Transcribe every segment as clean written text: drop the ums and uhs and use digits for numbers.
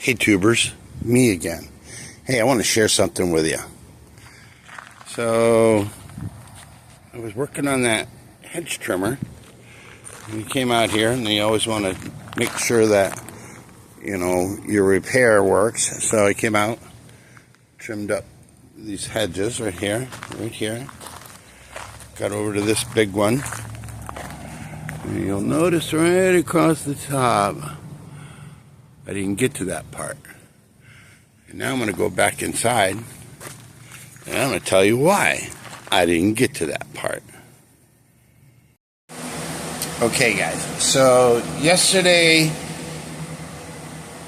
Hey tubers, me again. Hey, I want to share something with you. So, I was working on that hedge trimmer. We came out here, and you always want to make sure that, your repair works. So I came out, trimmed up these hedges right here. Got over to this big one. And you'll notice right across the top, I didn't get to that part. And now I'm going to go back inside, and I'm going to tell you why I didn't get to that part. Okay, guys, so yesterday,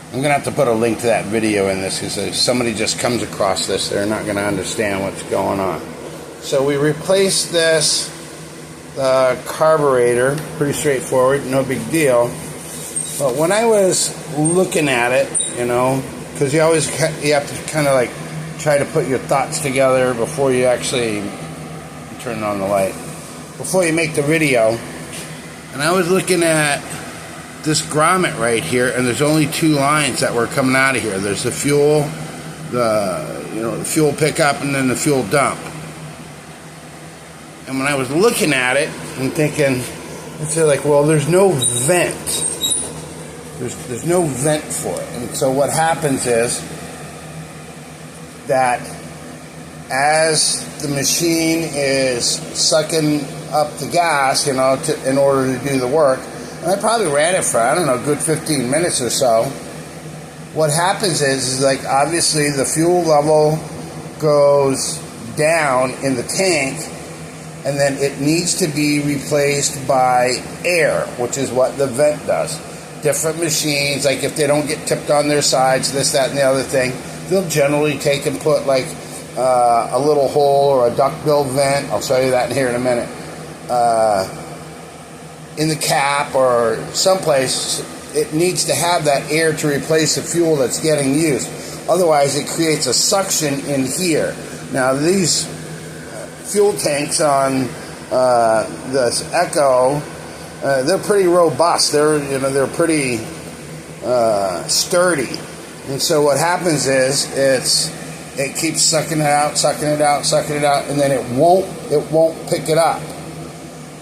I'm going to have to put a link to that video in this, because if somebody just comes across this, they're not going to understand what's going on. So we replaced this carburetor, pretty straightforward, no big deal. But when I was looking at it, because you have to kind of like try to put your thoughts together before you actually turn on the light, before you make the video. And I was looking at this grommet right here, and there's only two lines that were coming out of here. There's the fuel, the fuel pickup, and then the fuel dump. And when I was looking at it and thinking, it's like, well, there's no vent. There's no vent for it. And so what happens is that as the machine is sucking up the gas, in order to do the work, and I probably ran it for, a good 15 minutes or so, what happens is like, obviously the fuel level goes down in the tank, and then it needs to be replaced by air, which is what the vent does. Different machines, like if they don't get tipped on their sides, this, that, and the other thing, they'll generally take and put like a little hole or a duckbill vent, I'll show you that here in a minute, in the cap or someplace. It needs to have that air to replace the fuel that's getting used. Otherwise, it creates a suction in here. Now, these fuel tanks on this Echo, they're pretty robust. They're pretty sturdy. And so what happens is it keeps sucking it out, and then it won't pick it up.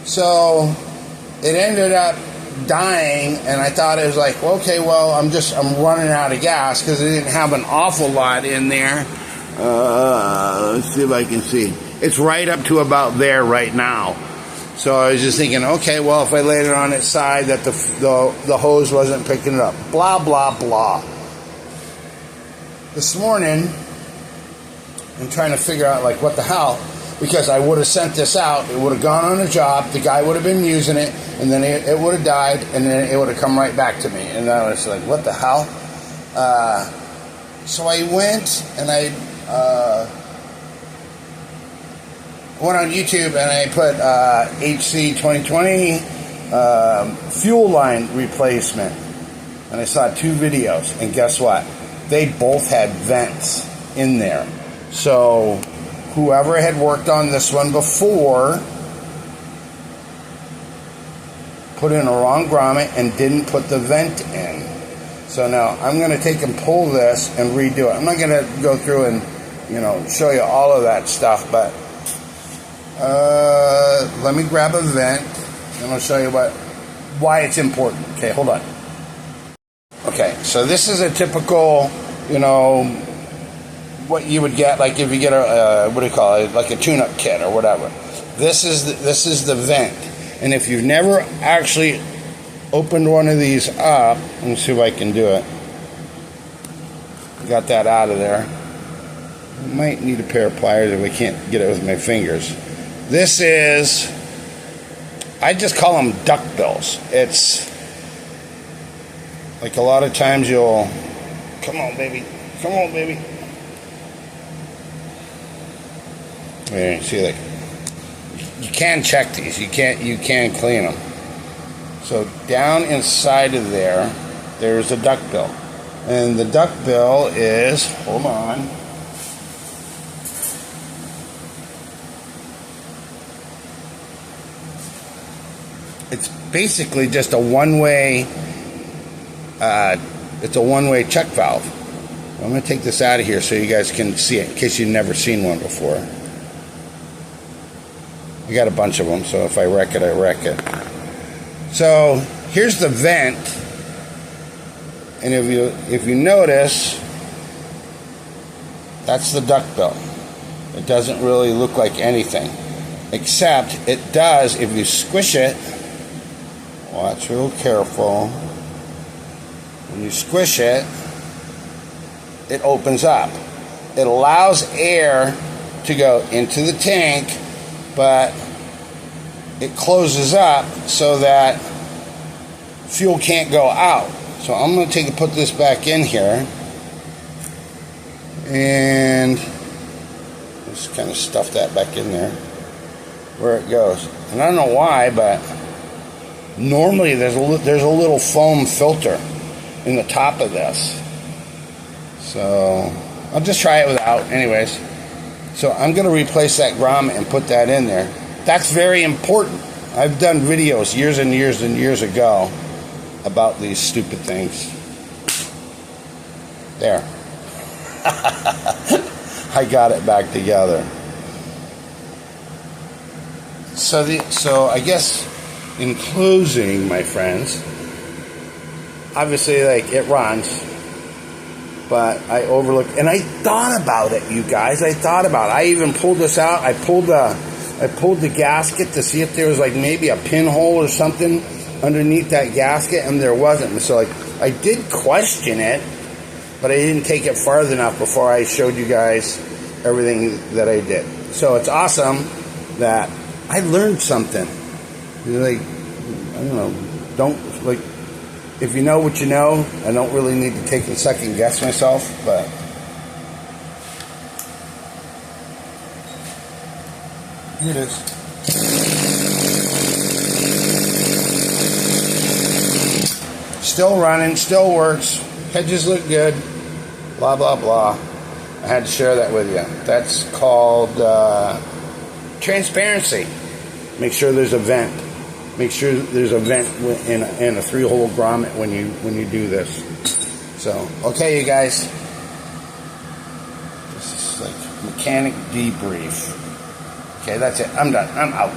So it ended up dying, and I thought it was like, okay, well, I'm running out of gas, because it didn't have an awful lot in there. Let's see if I can see. It's right up to about there right now. So I was just thinking, okay, well, if I laid it on its side, that the hose wasn't picking it up. Blah, blah, blah. This morning, I'm trying to figure out, like, what the hell, because I would have sent this out, it would have gone on a job, the guy would have been using it, and then it would have died, and then it would have come right back to me. And I was like, what the hell? So I went, and I went on YouTube, and I put HC2020 fuel line replacement, and I saw two videos, and guess what? They both had vents in there. So whoever had worked on this one before put in a wrong grommet and didn't put the vent in. So now I'm going to take and pull this and redo it. I'm not going to go through and show you all of that stuff, but let me grab a vent, and I'll show you why it's important. Okay, hold on. Okay, so this is a typical, what you would get, like if you get a, like a tune-up kit or whatever. This is the vent, and if you've never actually opened one of these up, let me see if I can do it. Got that out of there. I might need a pair of pliers if I can't get it with my fingers. This is, I just call them duckbills. It's like a lot of times come on baby. There, see, like, you can check these. You can clean them. So down inside of there's a duckbill, and the duckbill is, hold on. It's basically just a one-way It's a one-way check valve. I'm going to take this out of here so you guys can see it in case you've never seen one before. I got a bunch of them, so if I wreck it, I wreck it. So here's the vent, and if you notice, that's the duct bill. It doesn't really look like anything, except it does if you squish it. Watch real careful. When you squish it, it opens up. It allows air to go into the tank, but it closes up so that fuel can't go out. So I'm going to put this back in here, and just kind of stuff that back in there where it goes. And I don't know why, but normally there's a little foam filter in the top of this. So I'll just try it without anyways. So I'm going to replace that grommet and put that in there. That's very important. I've done videos years and years and years ago about these stupid things. There. I got it back together. So I guess in closing, my friends, obviously, like, it runs, but I overlooked, and I thought about it, you guys. I thought about it. I even pulled this out. I pulled the gasket to see if there was like maybe a pinhole or something underneath that gasket, and there wasn't. And so, like, I did question it, but I didn't take it farther enough before I showed you guys everything that I did. So it's awesome that I learned something. Like, I don't know, if you know what you know, I don't really need to take and second guess myself, but here it is. Still running, still works, hedges look good, blah, blah, blah. I had to share that with you. That's called transparency. Make sure there's a vent. Make sure there's a vent in a 3-hole grommet when you do this. So, okay, you guys. This is like mechanic debrief. Okay, that's it. I'm done. I'm out.